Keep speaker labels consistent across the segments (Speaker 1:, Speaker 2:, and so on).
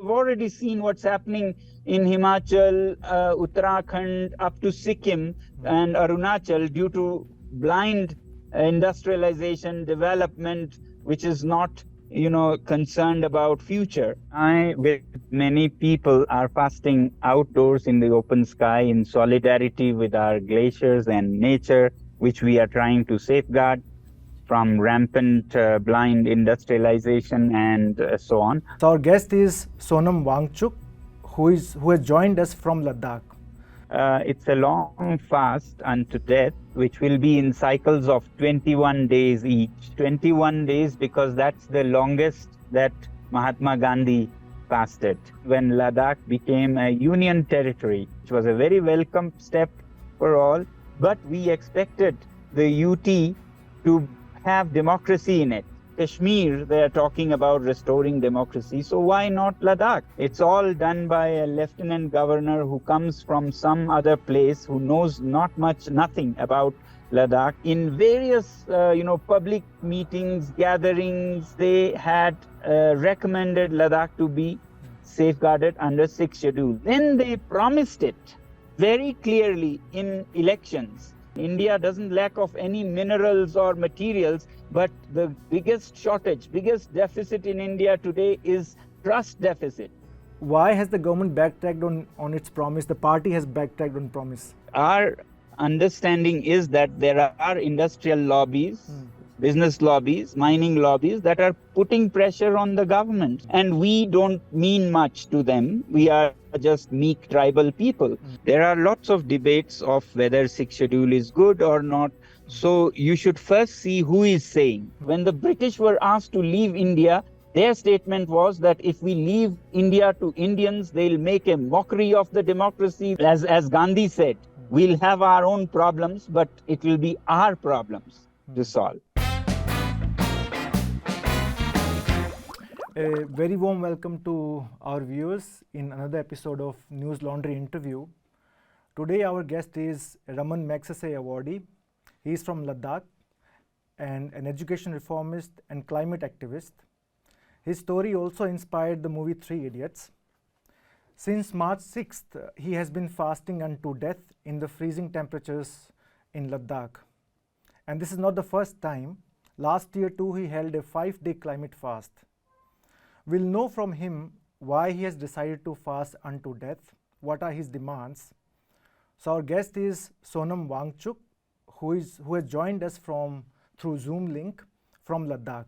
Speaker 1: already seen what's happening in Himachal, Uttarakhand, up to Sikkim and Arunachal due to blind industrialization, development, which is not, concerned about future. With many people, are fasting outdoors in the open sky in solidarity with our glaciers and nature, which we are trying to safeguard from rampant blind industrialization and so on.
Speaker 2: So our guest is Sonam Wangchuk, who has joined us from Ladakh.
Speaker 1: It's a long fast unto death, which will be in cycles of 21 days each. 21 days because that's the longest that Mahatma Gandhi fasted when Ladakh became a union territory, which was a very welcome step for all. But we expected the UT to have democracy in it. Kashmir, they are talking about restoring democracy, so why not Ladakh? It's all done by a lieutenant governor who comes from some other place, who knows nothing about Ladakh. In various, public meetings, gatherings, they had recommended Ladakh to be safeguarded under 6th schedule. Then they promised it very clearly in elections. India doesn't lack of any minerals or materials, but the biggest deficit in India today is trust deficit.
Speaker 2: Why has the government backtracked on its promise? The party has backtracked on promise.
Speaker 1: Our understanding is that there are industrial lobbies, business lobbies, mining lobbies that are putting pressure on the government. And we don't mean much to them. We are just meek tribal people. There are lots of debates of whether 6th schedule is good or not. So you should first see who is saying. When the British were asked to leave India, their statement was that if we leave India to Indians, they'll make a mockery of the democracy. As Gandhi said, we'll have our own problems, but it will be our problems to solve.
Speaker 2: A very warm welcome to our viewers in another episode of News Laundry interview. Today our guest is Ramon Magsaysay awardee. He is from Ladakh and an education reformist and climate activist. His story also inspired the movie Three Idiots. Since March 6th, he has been fasting unto death in the freezing temperatures in Ladakh. And this is not the first time. Last year too, he held a 5-day climate fast. We'll know from him why he has decided to fast unto death, what are his demands. So our guest is Sonam Wangchuk, who has joined us through Zoom link from Ladakh.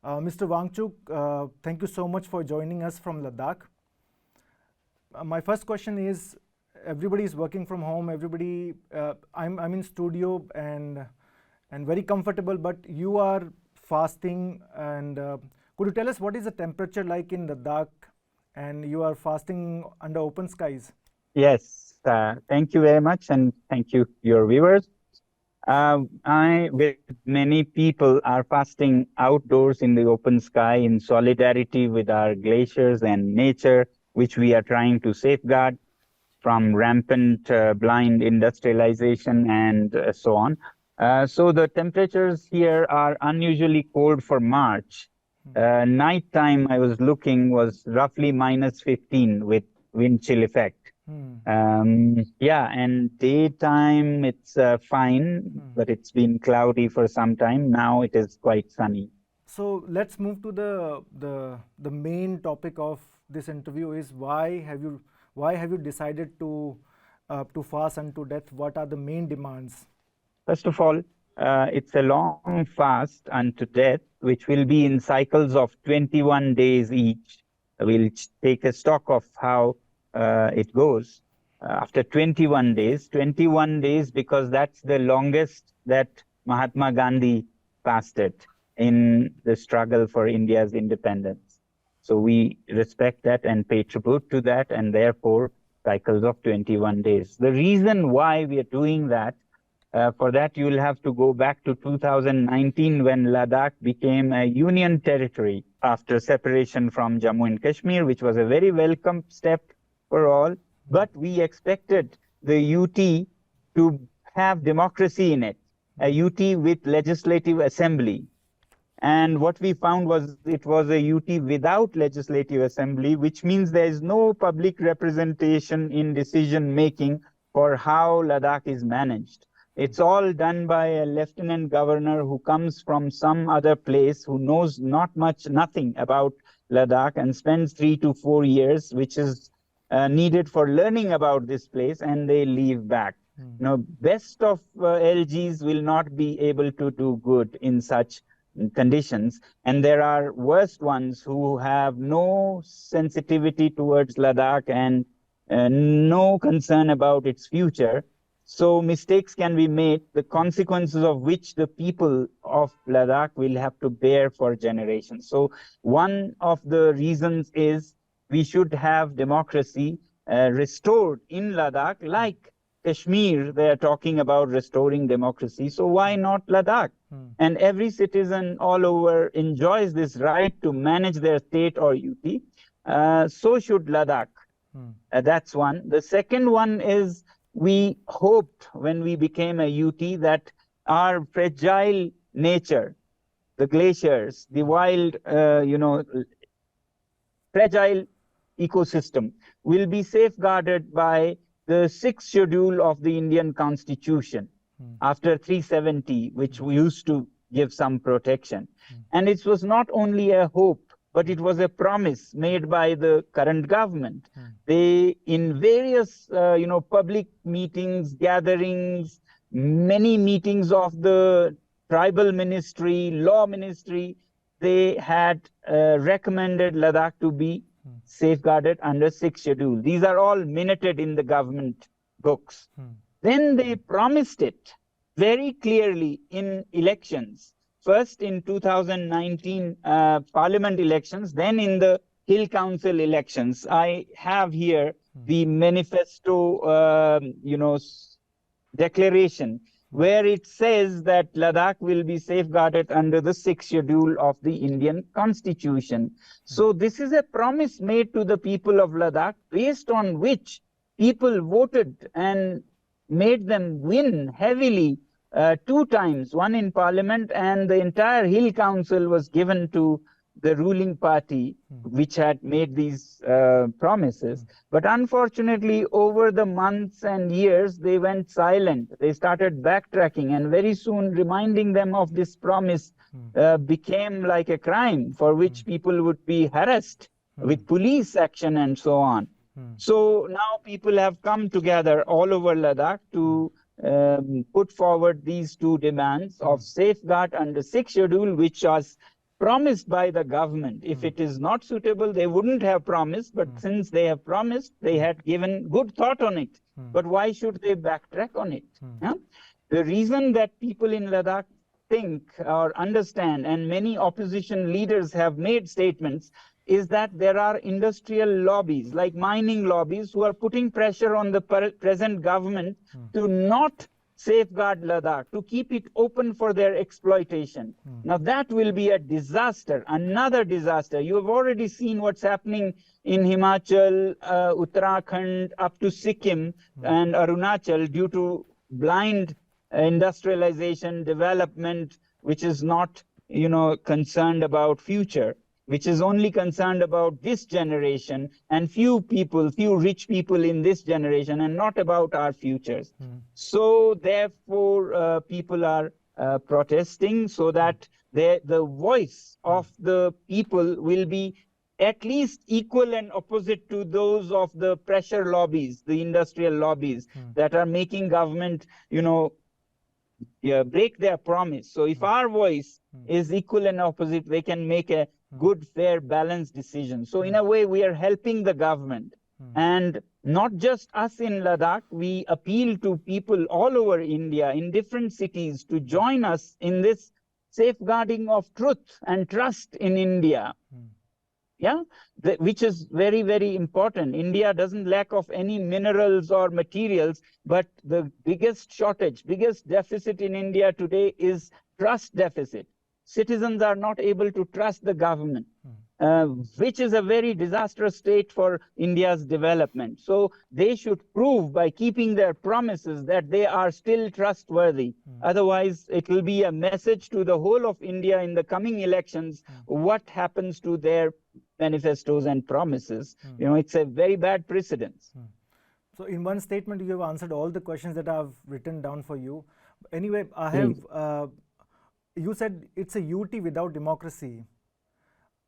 Speaker 2: Mr. Wangchuk, thank you so much for joining us from Ladakh. My first question is, everybody is working from home, I'm in studio and very comfortable, but you are fasting and could you tell us what is the temperature like in Ladakh and you are fasting under open skies?
Speaker 1: Yes, thank you very much and thank you, your viewers. With many people, are fasting outdoors in the open sky in solidarity with our glaciers and nature, which we are trying to safeguard from rampant blind industrialization and so on. So the temperatures here are unusually cold for March. Nighttime, I was looking, was roughly -15 with wind chill effect. And daytime it's fine, but it's been cloudy for some time. Now it is quite sunny.
Speaker 2: So let's move to the main topic of this interview is why have you decided to fast unto death? What are the main demands?
Speaker 1: First of all, it's a long fast unto death, which will be in cycles of 21 days each. We'll take a stock of how it goes. After 21 days because that's the longest that Mahatma Gandhi fasted in the struggle for India's independence. So we respect that and pay tribute to that, and therefore cycles of 21 days. The reason why we are doing that, for that you'll have to go back to 2019 when Ladakh became a union territory after separation from Jammu and Kashmir, which was a very welcome step for all. But we expected the UT to have democracy in it, a UT with legislative assembly. And what we found was it was a UT without legislative assembly, which means there is no public representation in decision making for how Ladakh is managed. It's all done by a lieutenant governor who comes from some other place, who knows nothing about Ladakh, and spends 3 to 4 years, which is needed for learning about this place, and they leave back. Now, best of LGs will not be able to do good in such conditions, and there are worst ones who have no sensitivity towards Ladakh and no concern about its future. So mistakes can be made, the consequences of which the people of Ladakh will have to bear for generations. So one of the reasons is we should have democracy restored in Ladakh, like Kashmir. They are talking about restoring democracy. So why not Ladakh? And every citizen all over enjoys this right to manage their state or UT. So should Ladakh. That's one. The second one is, we hoped when we became a UT that our fragile nature, the glaciers, the wild, fragile ecosystem will be safeguarded by the sixth schedule of the Indian Constitution after 370, which we used to give some protection. And it was not only a hope, but it was a promise made by the current government. They, in various, public meetings, gatherings, many meetings of the tribal ministry, law ministry, they had recommended Ladakh to be safeguarded under sixth schedule. These are all minuted in the government books. Then they promised it very clearly in elections. First in 2019 parliament elections, then in the Hill Council elections. I have here the manifesto, declaration, where it says that Ladakh will be safeguarded under the sixth schedule of the Indian Constitution. So this is a promise made to the people of Ladakh, based on which people voted and made them win heavily 2 times, one in parliament, and the entire Hill Council was given to the ruling party, which had made these promises. But unfortunately, over the months and years, they went silent. They started backtracking, and very soon reminding them of this promise became like a crime for which people would be harassed with police action and so on. So now people have come together all over Ladakh to put forward these 2 demands of safeguard under sixth schedule, which was promised by the government. If it is not suitable, they wouldn't have promised, but since they have promised, they had given good thought on it. But why should they backtrack on it? Yeah? The reason that people in Ladakh think or understand, and many opposition leaders have made statements, is that there are industrial lobbies, like mining lobbies, who are putting pressure on the present government to not safeguard Ladakh, to keep it open for their exploitation. Now that will be a disaster, another disaster. You have already seen what's happening in Himachal, Uttarakhand, up to Sikkim and Arunachal, due to blind industrialization, development, which is not, concerned about future, which is only concerned about this generation and few rich people in this generation, and not about our futures. So therefore, people are protesting, so that the voice of the people will be at least equal and opposite to those of the pressure lobbies, the industrial lobbies that are making government, break their promise. So if our voice is equal and opposite, they can make a good, fair, balanced decision. So in a way, we are helping the government. And not just us in Ladakh, we appeal to people all over India, in different cities, to join us in this safeguarding of truth and trust in India. Yeah, which is very, very important. India doesn't lack of any minerals or materials, but the biggest shortage, biggest deficit in India today is trust deficit. Citizens are not able to trust the government. which is a very disastrous state for India's development. So they should prove by keeping their promises that they are still trustworthy. Otherwise, it will be a message to the whole of India in the coming elections what happens to their manifestos and promises. It's a very bad precedence.
Speaker 2: So in one statement, you have answered all the questions that I've written down for you. Anyway, I have, you said it's a UT without democracy.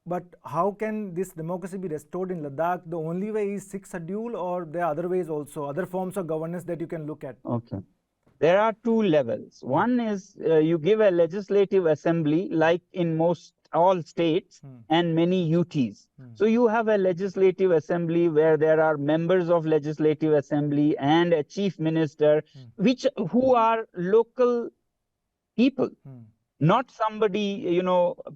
Speaker 2: But how can this democracy be restored in Ladakh? The only way is 6th schedule, or there are other ways also, other forms of governance that you can look at?
Speaker 1: Okay. There are two levels. One is you give a legislative assembly like in all states and many UTs. So you have a legislative assembly where there are members of legislative assembly and a chief minister, who are local people. Not somebody,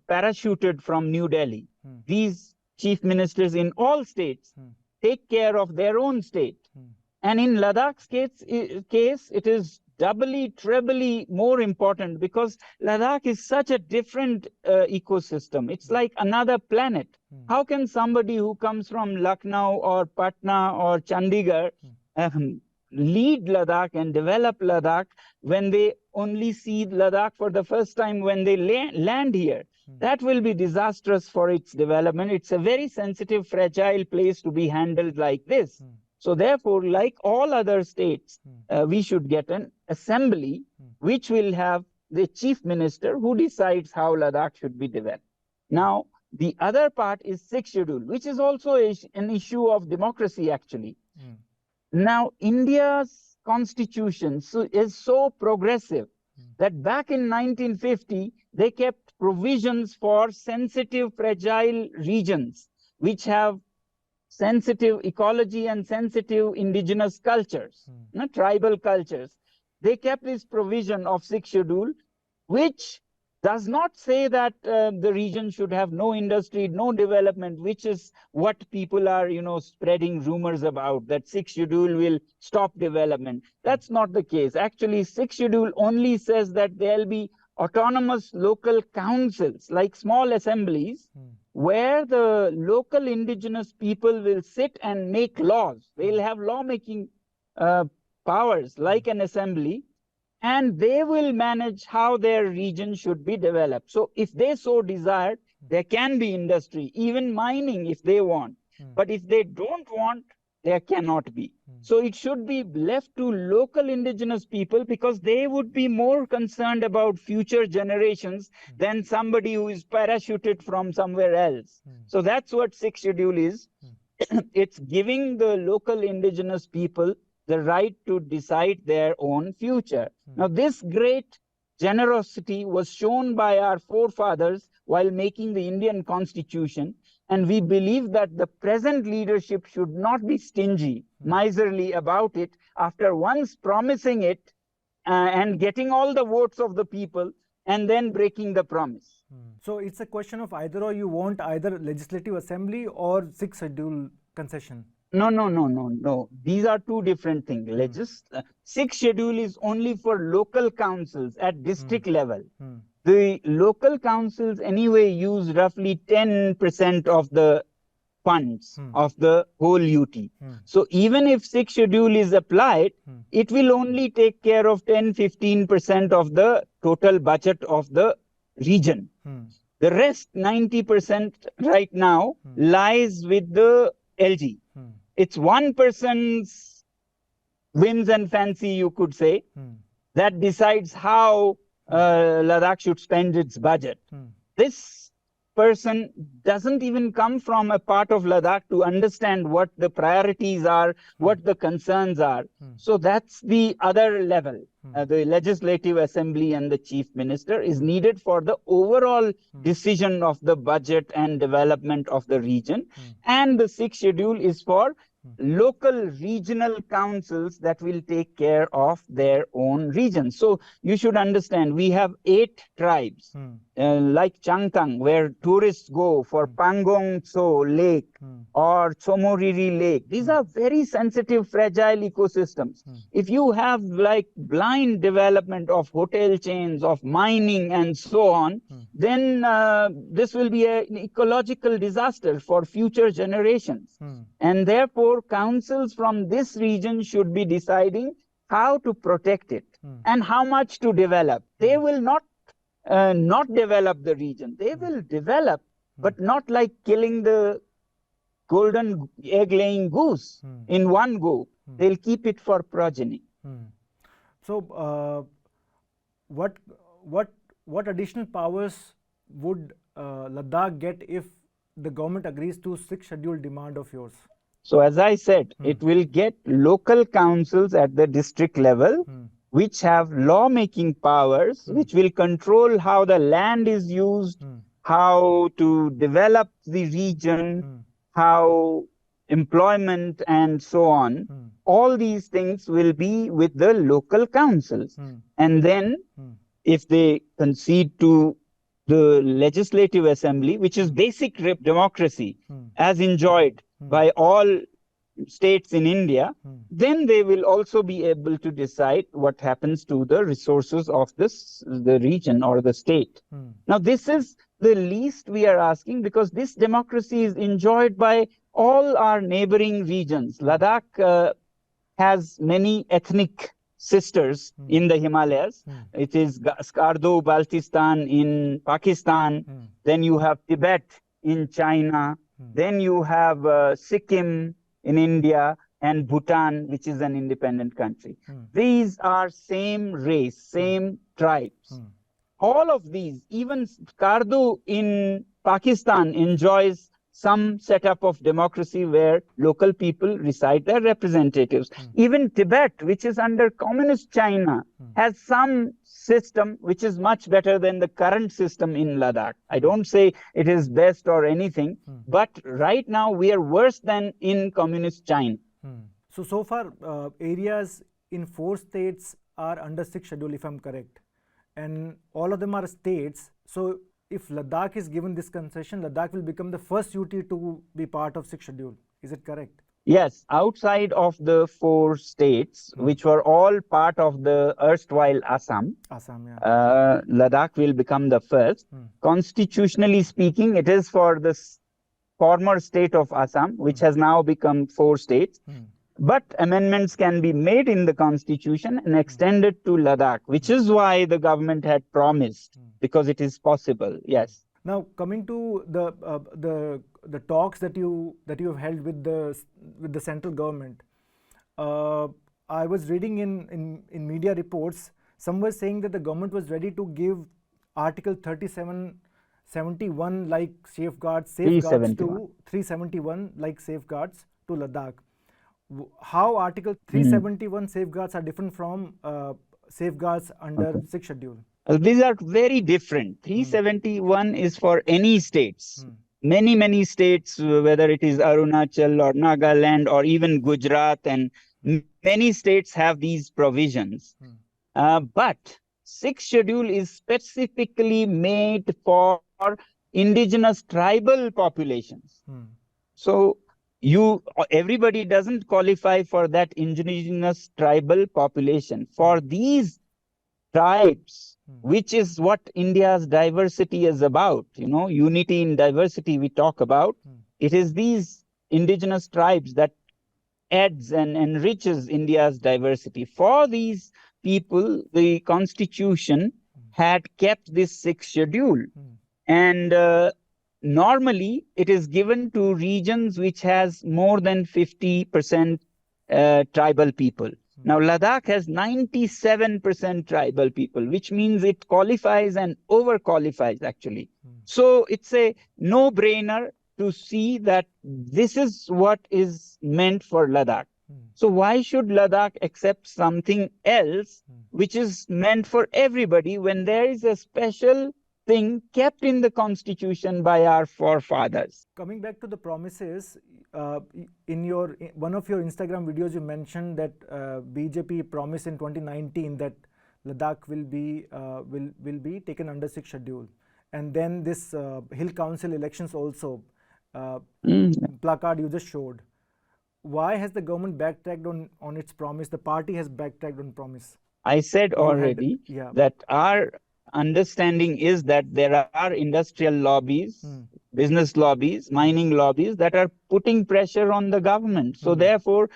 Speaker 1: parachuted from New Delhi. These chief ministers in all states take care of their own state. And in Ladakh's case, it is doubly, trebly more important because Ladakh is such a different ecosystem. It's like another planet. How can somebody who comes from Lucknow or Patna or Chandigarh lead Ladakh and develop Ladakh when they only see Ladakh for the first time when they land here? That will be disastrous for its development. It's a very sensitive, fragile place to be handled like this. So therefore, like all other states, we should get an assembly which will have the chief minister who decides how Ladakh should be developed. Now, the other part is 6th schedule, which is also an issue of democracy, actually. Now, India's constitution is so progressive that back in 1950, they kept provisions for sensitive, fragile regions, which have sensitive ecology and sensitive indigenous cultures, tribal cultures. They kept this provision of 6th schedule, which does not say that the region should have no industry, no development, which is what people are, spreading rumors about, that 6th schedule will stop development. That's not the case. Actually, 6th schedule only says that there'll be autonomous local councils, like small assemblies, where the local indigenous people will sit and make laws. They'll have lawmaking powers like an assembly, and they will manage how their region should be developed. So if they so desire, there can be industry, even mining if they want. But if they don't want, there cannot be. So it should be left to local indigenous people because they would be more concerned about future generations than somebody who is parachuted from somewhere else. So that's what 6th schedule is. It's giving the local indigenous people the right to decide their own future. Now, this great generosity was shown by our forefathers while making the Indian Constitution, and we believe that the present leadership should not be stingy, miserly about it after once promising it and getting all the votes of the people and then breaking the promise.
Speaker 2: So it's a question of either or. You want either legislative assembly or 6th schedule concession.
Speaker 1: No. These are two different things. 6th schedule is only for local councils at district level. The local councils anyway use roughly 10% of the funds of the whole UT. So even if 6th schedule is applied, it will only take care of 10-15% of the total budget of the region. The rest, 90% right now, lies with the LG. It's one person's whims and fancy, you could say, that decides how Ladakh should spend its budget. This person doesn't even come from a part of Ladakh to understand what the priorities are, what the concerns are. So that's the other level. The legislative assembly and the chief minister is needed for the overall decision of the budget and development of the region. And the 6th schedule is for local regional councils that will take care of their own regions. So you should understand, we have 8 tribes. like Changtang, where tourists go for Pangong Tso Lake or Chomoriri Lake. These are very sensitive, fragile ecosystems. If you have like blind development of hotel chains, of mining and so on, then this will be an ecological disaster for future generations. And therefore, councils from this region should be deciding how to protect it and how much to develop. They will not develop the region. They will develop, but not like killing the golden egg-laying goose in one go. They'll keep it for progeny.
Speaker 2: So, what additional powers would Ladakh get if the government agrees to 6th schedule demand of yours?
Speaker 1: So, as I said, it will get local councils at the district level, which have lawmaking powers, which will control how the land is used, how to develop the region, how employment and so on. All these things will be with the local councils. And then, if they concede to the legislative assembly, which is basic democracy, as enjoyed by all states in India, then they will also be able to decide what happens to the resources of the region or the state. Now, this is the least we are asking, because this democracy is enjoyed by all our neighboring regions. Ladakh has many ethnic sisters in the Himalayas. It is Skardu, Baltistan in Pakistan. Then you have Tibet in China. Then you have Sikkim in India, and Bhutan, which is an independent country. These are same race, same tribes. All of these, even Skardu in Pakistan enjoys some setup of democracy where local people recite their representatives. Even Tibet, which is under communist China, has some system which is much better than the current system in Ladakh. I don't say it is best or anything, but right now we are worse than in communist China.
Speaker 2: So far, areas in 4 states are under 6th schedule, if I'm correct. And all of them are states. So if Ladakh is given this concession, Ladakh will become the first UT to be part of 6th schedule. Is it correct?
Speaker 1: Yes, outside of the 4 states, which were all part of the erstwhile Assam, Ladakh will become the first. Constitutionally speaking, it is for the former state of Assam, which has now become 4 states. But amendments can be made in the constitution and extended to Ladakh, which is why the government had promised, because it is possible. Yes.
Speaker 2: Now, coming to the talks that you have held with the central government, I was reading in media reports, some were saying that the government was ready to give Article 71 like safeguards to 371 like safeguards to Ladakh. How Article 371 safeguards are different from safeguards under 6th schedule?
Speaker 1: These are very different. 371 is for any states. Many states, whether it is Arunachal or Nagaland or even Gujarat, and many states have these provisions. But 6th schedule is specifically made for indigenous tribal populations. So everybody doesn't qualify for that indigenous tribal population. For these tribes, which is what India's diversity is about, unity in diversity we talk about. It is these indigenous tribes that adds and enriches India's diversity. For these people, the constitution had kept this 6th schedule. And normally, it is given to regions which has more than 50% tribal people. Now, Ladakh has 97% tribal people, which means it qualifies and overqualifies, actually. So it's a no-brainer to see that this is what is meant for Ladakh. So why should Ladakh accept something else which is meant for everybody when there is a special thing kept in the constitution by our forefathers?
Speaker 2: Coming back to the promises, in one of your Instagram videos, you mentioned that BJP promised in 2019 that Ladakh will be taken under 6th schedule, and then this Hill Council elections also, placard you just showed. Why has the government backtracked on its promise? The party has backtracked on promise.
Speaker 1: I said already that our understanding is that there are industrial lobbies, business lobbies, mining lobbies that are putting pressure on the government. So therefore,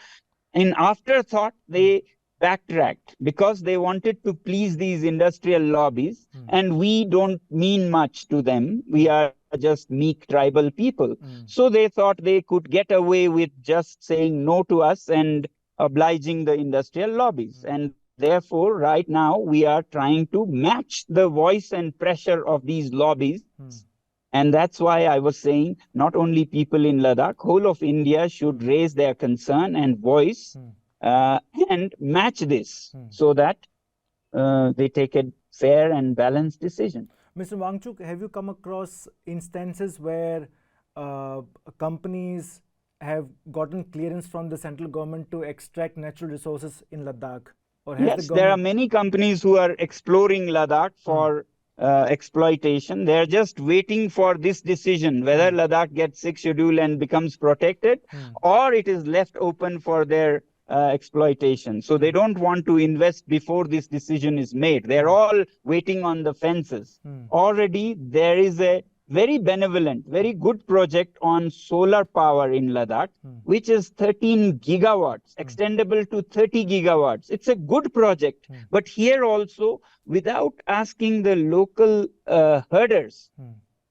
Speaker 1: in afterthought, they backtracked because they wanted to please these industrial lobbies, and we don't mean much to them. We are just meek tribal people. So they thought they could get away with just saying no to us and obliging the industrial lobbies. And therefore, right now, we are trying to match the voice and pressure of these lobbies. And that's why I was saying not only people in Ladakh, whole of India should raise their concern and voice and match this so that they take a fair and balanced decision.
Speaker 2: Mr. Wangchuk, have you come across instances where companies have gotten clearance from the central government to extract natural resources in Ladakh?
Speaker 1: Or yes, there are many companies who are exploring Ladakh for exploitation. They are just waiting for this decision, whether Ladakh gets 6th schedule and becomes protected, or it is left open for their exploitation. So they don't want to invest before this decision is made. They're all waiting on the fences. Already there is a very benevolent, very good project on solar power in Ladakh, which is 13 gigawatts, extendable to 30 gigawatts. It's a good project. But here also, without asking the local herders,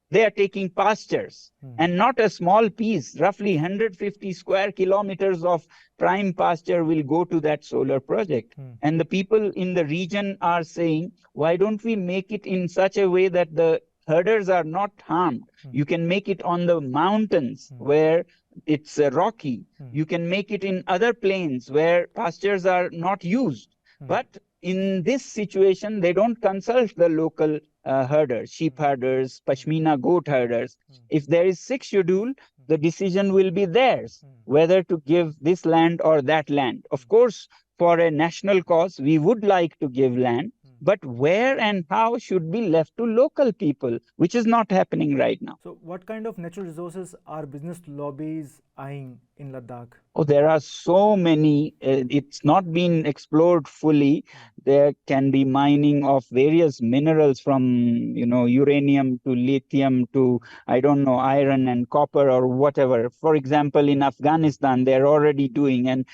Speaker 1: they are taking pastures and not a small piece. Roughly 150 square kilometers of prime pasture will go to that solar project. And the people in the region are saying, why don't we make it in such a way that the herders are not harmed? You can make it on the mountains where it's rocky. You can make it in other plains where pastures are not used. But in this situation, they don't consult the local herders, sheep herders, Pashmina goat herders. If there is 6th schedule, the decision will be theirs, whether to give this land or that land. Of course, for a national cause, we would like to give land, but where and how should be left to local people, which is not happening right now.
Speaker 2: So what kind of natural resources are business lobbies eyeing in Ladakh?
Speaker 1: Oh, there are so many. It's not been explored fully. There can be mining of various minerals from, uranium to lithium to, iron and copper or whatever. For example, in Afghanistan, they're already doing, and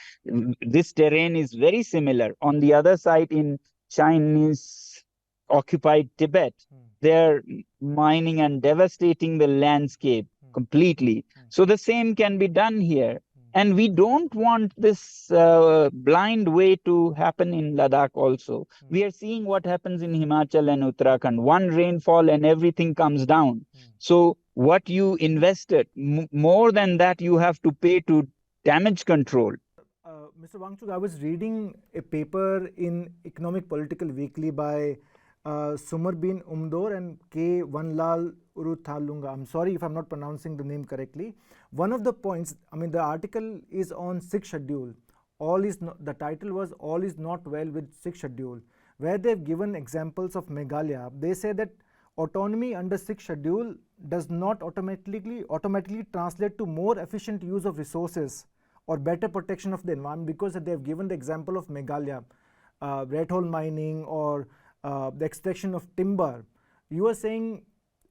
Speaker 1: this terrain is very similar. On the other side, in Chinese occupied Tibet, they're mining and devastating the landscape completely. So the same can be done here. And we don't want this blind way to happen in Ladakh also. We are seeing what happens in Himachal and Uttarakhand. One rainfall and everything comes down. So what you invested, more than that you have to pay to damage control.
Speaker 2: Mr. Wangchuk, I was reading a paper in Economic Political Weekly by Sumar bin Umdor and K. Vanlal Uruthalunga. I'm sorry if I'm not pronouncing the name correctly. One of the points, the article is on 6th schedule. The title was All is Not Well with 6th schedule, where they've given examples of Meghalaya. They say that autonomy under 6th schedule does not automatically translate to more efficient use of resources or better protection of the environment, because they've given the example of Meghalaya, red hole mining or the extraction of timber. You are saying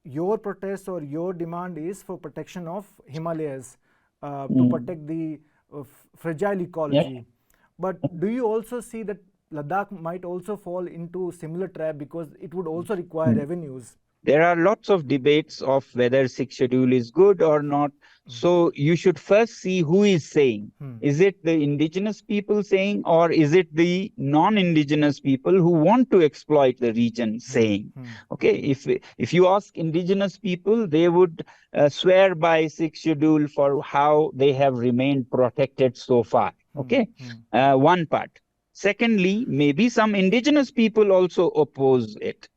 Speaker 2: your protest or your demand is for protection of Himalayas, to protect the fragile ecology. Yeah. But do you also see that Ladakh might also fall into similar trap because it would also require revenues?
Speaker 1: There are lots of debates of whether 6th schedule is good or not. So you should first see who is saying. Is it the indigenous people saying, or is it the non-indigenous people who want to exploit the region saying? Okay, if you ask indigenous people, they would swear by 6th schedule for how they have remained protected so far. Okay, one part. Secondly, maybe some indigenous people also oppose it.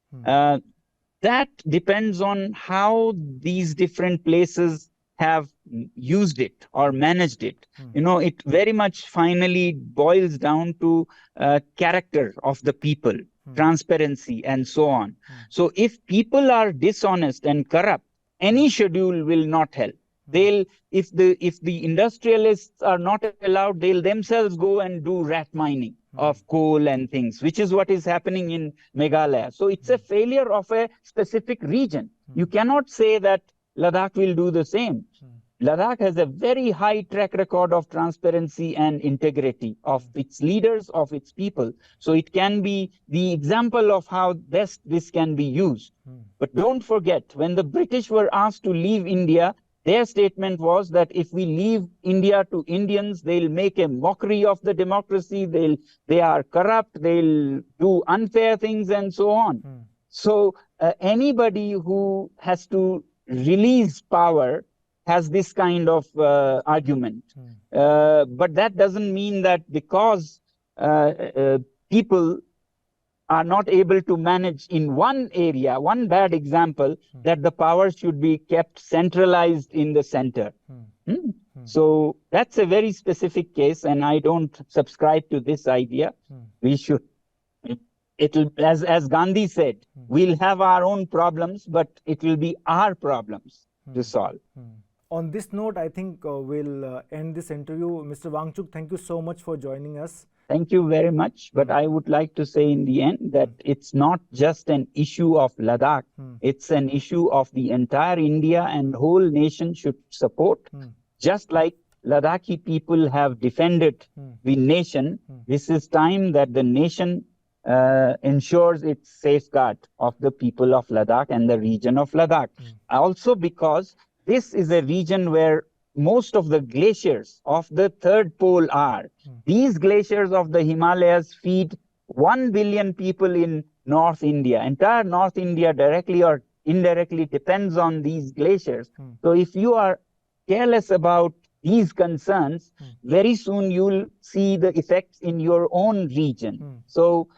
Speaker 1: That depends on how these different places have used it or managed it. It very much finally boils down to character of the people. transparency, and so on. So if people are dishonest and corrupt, any schedule will not help. If the industrialists are not allowed, they'll themselves go and do rat mining of coal and things, which is what is happening in Meghalaya. So it's a failure of a specific region. You cannot say that Ladakh will do the same. Ladakh has a very high track record of transparency and integrity of its leaders, of its people. So it can be the example of how best this can be used. But don't forget, when the British were asked to leave India, their statement was that if we leave India to Indians, they'll make a mockery of the democracy, they are corrupt, they'll do unfair things, and so on. So anybody who has to release power has this kind of argument. But that doesn't mean that because people are not able to manage in one area, one bad example, that the power should be kept centralized in the center. So that's a very specific case, and I don't subscribe to this idea. We should, as Gandhi said, we'll have our own problems, but it will be our problems to solve.
Speaker 2: On this note, I think we'll end this interview. Mr. Wangchuk, thank you so much for joining us.
Speaker 1: Thank you very much. But I would like to say in the end that it's not just an issue of Ladakh. It's an issue of the entire India, and whole nation should support. Just like Ladakhi people have defended the nation, this is time that the nation ensures its safeguard of the people of Ladakh and the region of Ladakh. Also because this is a region where most of the glaciers of the third pole are. These glaciers of the Himalayas feed 1 billion people in North India. Entire North India, directly or indirectly, depends on these glaciers. So if you are careless about these concerns, very soon you'll see the effects in your own region. So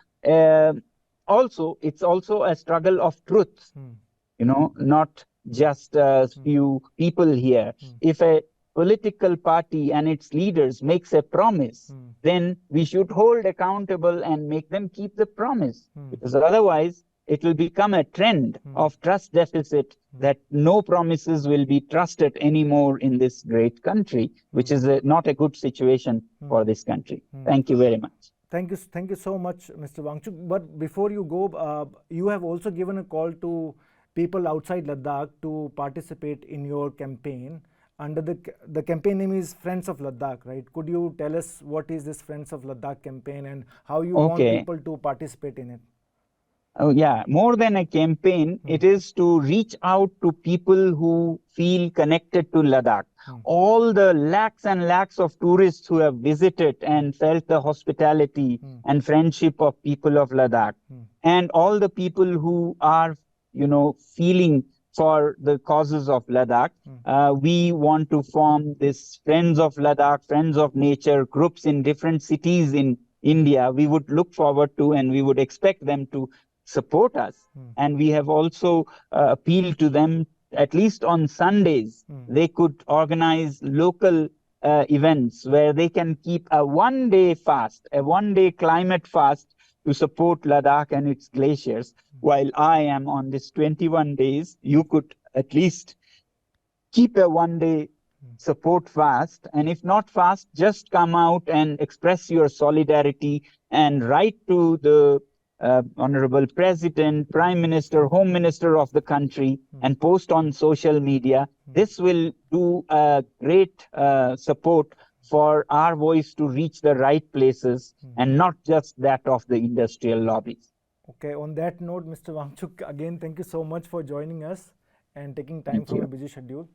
Speaker 1: also, it's also a struggle of truth, not just a few people here. If a political party and its leaders makes a promise, then we should hold accountable and make them keep the promise. Because otherwise, it will become a trend of trust deficit that no promises will be trusted anymore in this great country, which is not a good situation for this country. Thank you very much.
Speaker 2: Thank you so much, Mr. Wangchuk. But before you go, you have also given a call to people outside Ladakh to participate in your campaign. Under the campaign name is Friends of Ladakh, right? Could you tell us what is this Friends of Ladakh campaign and how you want people to participate in it?
Speaker 1: Oh, yeah, more than a campaign, it is to reach out to people who feel connected to Ladakh. All the lakhs and lakhs of tourists who have visited and felt the hospitality and friendship of people of Ladakh, and all the people who are, feeling for the causes of Ladakh. We want to form this Friends of Ladakh, Friends of Nature groups in different cities in India. We would look forward to, and we would expect them to support us. And we have also appealed to them, at least on Sundays, they could organize local events where they can keep a one-day fast, a one-day climate fast to support Ladakh and its glaciers. While I am on this 21 days, you could at least keep a one-day support fast. And if not fast, just come out and express your solidarity and write to the Honorable President, Prime Minister, Home Minister of the country, and post on social media. This will do a great support for our voice to reach the right places and not just that of the industrial lobbies.
Speaker 2: Okay, on that note, Mr. Wangchuk, again, thank you so much for joining us and taking time from a busy schedule.